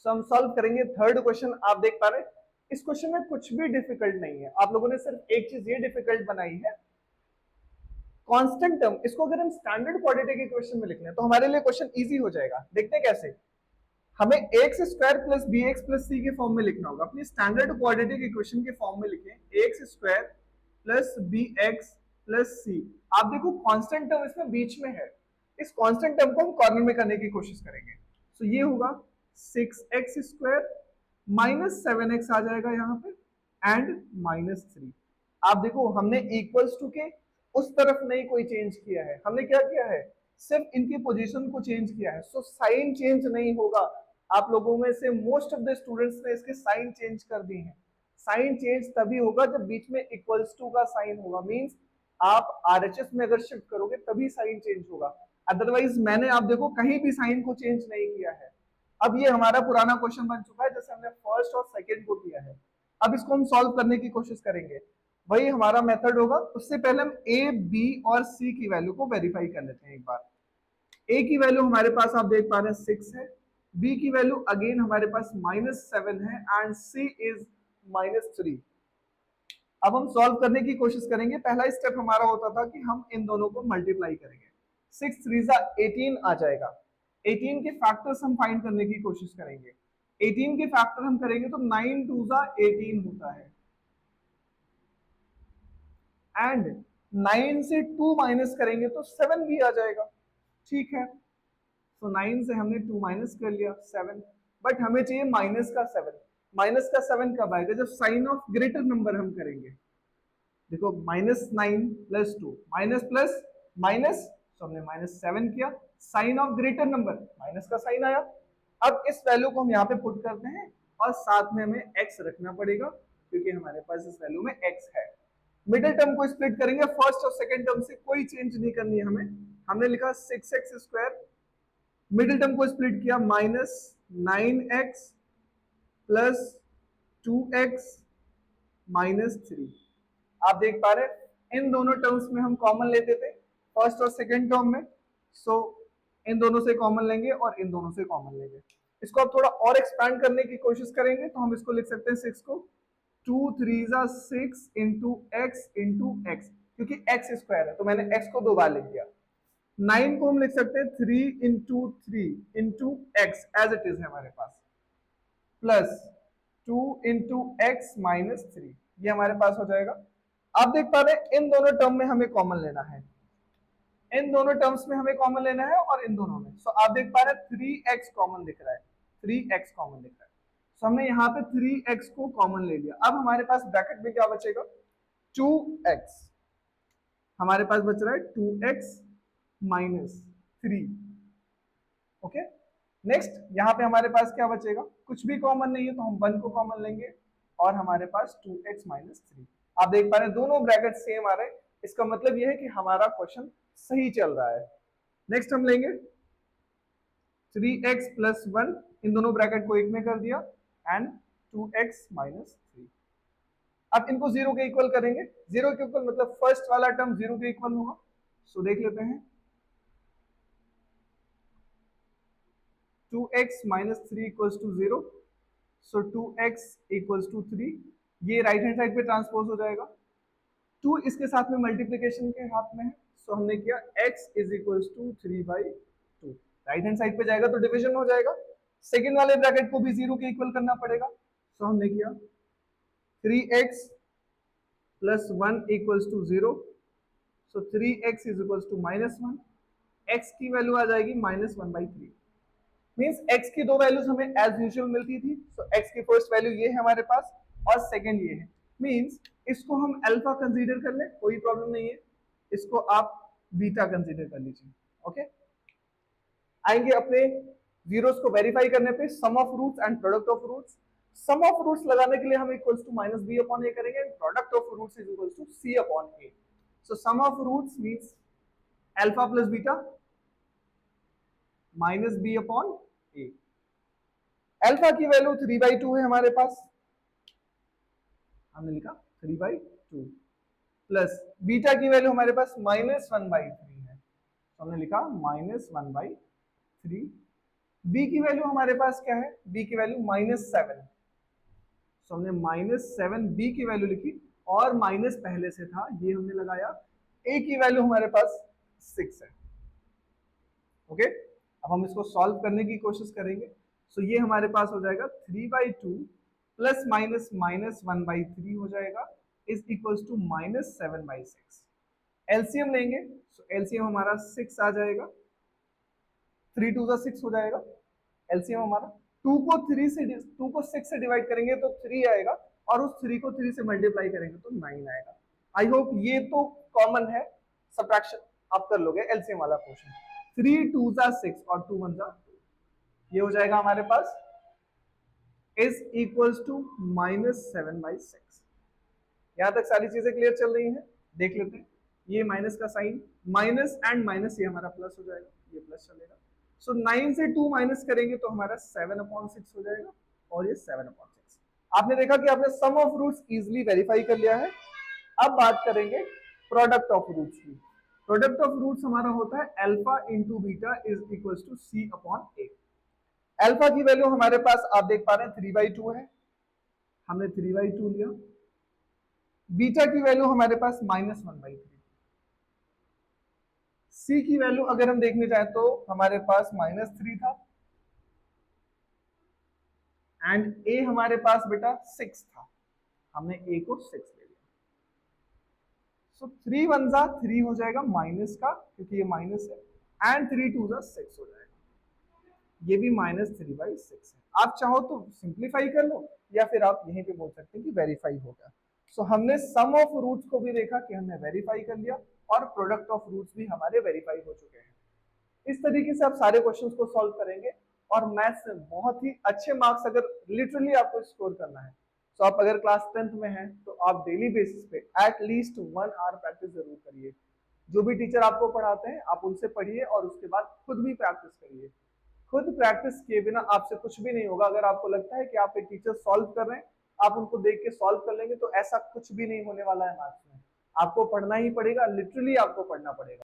सो हम सॉल्व करेंगे third question. आप देख पा रहे हैं इस क्वेश्चन में कुछ भी डिफिकल्ट नहीं है, आप लोगों ने सिर्फ एक चीज ये डिफिकल्ट बनाई है, कांस्टेंट टर्म। इसको अगर हम स्टैंडर्ड क्वाड्रेटिक इक्वेशन में लिख लें तो हमारे लिए क्वेश्चन इजी हो जाएगा। देखते हैं कैसे। हमें x square plus b x plus c के फॉर्म में लिखना होगा। अपनी स्टैंडर्ड क्वाड्रेटिक इक्वेशन के फॉर्म में लिखें x square plus b x plus c. आप देखो कांस्टेंट टर्म इसमें बीच में है, इस कांस्टेंट टर्म को हम कॉर्नर में करने की कोशिश करेंगे। सो ये होगा 6x स्क्वायर माइनस 7x आ जाएगा यहाँ पे एंड माइनस 3। आप देखो हमने इक्वल्स टू के उस तरफ नहीं कोई चेंज किया है, हमने क्या किया है, सिर्फ इनकी पोजीशन को चेंज किया है। सो साइन चेंज नहीं होगा। आप लोगों में से मोस्ट ऑफ द स्टूडेंट्स ने इसके साइन चेंज कर दी हैं। साइन चेंज तभी होगा जब बीच में इक्वल्स टू का साइन होगा, मींस आप आरएचएस में अगर शिफ्ट करोगे तभी साइन चेंज होगा। अदरवाइज मैंने आप देखो कहीं भी साइन को चेंज नहीं किया है। अब ये हमारा पुराना क्वेश्चन बन चुका है जैसे हमने फर्स्ट और सेकंड को किया है। अब इसको हम सॉल्व करने की कोशिश करेंगे, वही हमारा मेथड होगा। उससे पहले हम ए बी और सी की वैल्यू को वेरीफाई कर लेते हैं एक बार। ए की वैल्यू हमारे पास आप देख पा रहे हैं 6 है, बी की वैल्यू अगेन हमारे पास -7 है एंड सी इज -3। अब हम सॉल्व करने की कोशिश करेंगे। पहला स्टेप हमारा होता था कि हम इन दोनों को मल्टीप्लाई करेंगे। 6 3 18 आ जाएगा। 18 के फैक्टर्स हम फाइंड करने की कोशिश करेंगे। 18 के फैक्टर हम करेंगे तो 9 2 18 होता है एंड 9 से 2 माइनस करेंगे तो 7 भी आ जाएगा। ठीक है, तो 9 से हमने 2 माइनस कर लिया 7, बट हमें चाहिए माइनस का 7। माइनस का 7 कब आएगा, जब साइन ऑफ ग्रेटर नंबर हम करेंगे। देखो -9 प्लस 2 माइनस प्लस माइनस, तो हमने -7 किया, sign of greater number minus का साइन आया। अब इस वैल्यू को हम यहाँ पे पुट करते हैं और साथ में हमें x रखना पड़ेगा क्योंकि हमारे पास इस वैल्यू में x है। मिडिल टर्म को स्प्लिट करेंगे, फर्स्ट और सेकंड टर्म से कोई चेंज नहीं करनी है हमें। हमने लिखा 6x स्क्वायर, मिडिल टर्म को स्प्लिट किया -9x प्लस 2x -3। आप देख पा रहे हैं इन दोनों टर्म्स में हम कॉमन लेते थे फर्स्ट और सेकंड टर्म में। सो इन दोनों से कॉमन लेंगे और इन दोनों से कॉमन लेंगे। इसको अब थोड़ा और एक्सपैंड करने की कोशिश करेंगे तो हम इसको लिख सकते हैं 6 को 2 3 6 इंटू एक्स, क्योंकि एक्स स्क्वायर है तो मैंने एक्स को 2 बार लिख दिया। 9 को हम लिख सकते हैं 3 into X as it is है हमारे पास, प्लस 2 इंटू एक्स माइनस 3, ये हमारे पास हो जाएगा। आप देख पा रहे हैं इन दोनों टर्म में हमें कॉमन लेना है, इन दोनों टर्म्स में हमें कॉमन लेना है और इन दोनों में। सो आप देख पा रहे हैं 3x कॉमन दिख रहा है, 3x कॉमन दिख रहा है। सो हमने यहाँ पे 3x को कॉमन ले लिया। अब हमारे पास ब्रैकेट में क्या बचेगा, 2x। हमारे पास बच रहा है 2x माइनस 3। ओके, नेक्स्ट यहाँ पे हमारे पास क्या बचेगा, कुछ भी कॉमन नहीं है तो हम 1 को कॉमन लेंगे और हमारे पास 2x माइनस 3। आप देख पा रहे हैं दोनों ब्रैकेट सेम आ रहे हैं, इसका मतलब यह है कि हमारा क्वेश्चन सही चल रहा है। नेक्स्ट हम लेंगे 3x प्लस 1, इन दोनों ब्रैकेट को एक में कर दिया एंड 2x माइनस 3। अब इनको 0 के इक्वल करेंगे, 0 के इक्वल मतलब फर्स्ट वाला टर्म 0 के इक्वल होगा। सो देख लेते हैं 2x minus 3 equals to 0, so 2x equals to 3, ये राइट हैंड साइड पे ट्रांसपोज हो जाएगा। 2 इसके साथ में मल्टीप्लीकेशन के हाथ में है, सो हमने किया x is equals to 3/2, right hand side पे जाएगा तो डिवीजन हो जाएगा। सेकेंड वाले ब्रैकेट को भी 0 के इक्वल करना पड़ेगा, सो हमने किया 3x plus 1 equals to 0, so 3x is equals to -1, x की वैल्यू आ जाएगी -1/3। मींस x की दो वैल्यूज हमें एज यूजुअल मिलती थी, सो x की फर्स्ट वैल्यू ये है हमारे पास और सेकंड ये है। मींस इसको हम अल्फा कंसीडर कर ले, कोई प्रॉब्लम नहीं है, इसको आप बीटा कंसीडर कर लीजिए। ओके, आएंगे अपने जीरोस को वेरीफाई करने पे, sum of roots and product of roots. Sum of roots लगाने के लिए हम equals to minus b upon a करेंगे, product of roots is equals to c upon a. So sum of roots means alpha plus beta minus b upon a. Alpha की value 3/2 है हमारे पास, हमने लिखा 3/2, प्लस बीटा की वैल्यू हमारे पास -1/3 है, तो हमने लिखा -1/3 b की वैल्यू हमारे पास क्या है, b की वैल्यू -7, तो हमने -7 b की वैल्यू लिखी और माइनस पहले से था ये हमने लगाया, a की वैल्यू हमारे पास 6 है। ओके, अब हम इसको सॉल्व करने की कोशिश करेंगे। सो ये हमारे पास हो जाएगा 3/2 प्लस माइनस -1/3 हो जाएगा इज इक्वल्स टू -7/6। एलसीएम लेंगे, सो एलसीएम हमारा 6 आ जाएगा, 3 2 6 हो जाएगा एलसीएम हमारा। 2 को 6 से डिवाइड करेंगे तो 3 आएगा और उस 3 को 3 से मल्टीप्लाई करेंगे तो 9 आएगा। आई होप ये तो कॉमन है, सब्ट्रैक्शन आप कर लोगे एलसीएम वाला पोर्शन। 3 2 6 और 2 1 2, ये हो जाएगा हमारे पास इज इक्वल्स टू -7/6। यहां तक सारी चीजें क्लियर चल रही हैं, देख लेते हैं। ये माइनस का साइन, माइनस एंड माइनस, ये हमारा प्लस हो जाएगा, ये प्लस चलेगा। सो 9 से 2 माइनस करेंगे तो हमारा 7/6 हो जाएगा और ये 7/6। आपने देखा कि आपने sum of roots easily verify कर लिया है। अब बात करेंगे प्रोडक्ट ऑफ रूट्स की। प्रोडक्ट ऑफ रूट्स हमारा होता है alpha into beta is equals to c/a। Alpha की वैल्यू हमारे पास आप देख पा रहे हैं 3/2 है, हमने 3/2 लिया। बीटा की वैल्यू हमारे पास -1/3। सी की वैल्यू अगर हम देखने जाए तो हमारे पास -3 था एंड ए हमारे पास बेटा 6 था, हमने ए को 6 ले लिया। सो 3 1 3 हो जाएगा माइनस का, क्योंकि ये माइनस है, एंड 3 2 6 हो जाएगा, ये भी -3/6 है। आप चाहो तो सिंप्लीफाई कर लो या फिर आप यहीं पे बोल सकते हैं कि वेरीफाई हो गया। सो हमने सम ऑफ रूट्स को भी देखा कि हमने वेरीफाई कर लिया और प्रोडक्ट ऑफ रूट्स भी हमारे वेरीफाई हो चुके हैं। इस तरीके से आप सारे क्वेश्चंस को सॉल्व करेंगे और मैथ्स में बहुत ही अच्छे मार्क्स अगर लिटरली आपको स्कोर करना है, तो आप अगर क्लास 10th में हैं तो आप डेली बेसिस पे एट लीस्ट 1 आवर प्रैक्टिस जरूर करिए। जो भी टीचर आपको पढ़ाते हैं आप उनसे पढ़िए और उसके बाद खुद भी प्रैक्टिस करिए। खुद प्रैक्टिस किए बिना आपसे कुछ भी नहीं होगा। अगर आपको लगता है कि आप एक टीचर सॉल्व कर रहे हैं, आप उनको देख के सॉल्व कर लेंगे, तो ऐसा कुछ भी नहीं होने वाला है मैथ्स में। आपको पढ़ना ही पड़ेगा, लिटरली आपको पढ़ना पड़ेगा।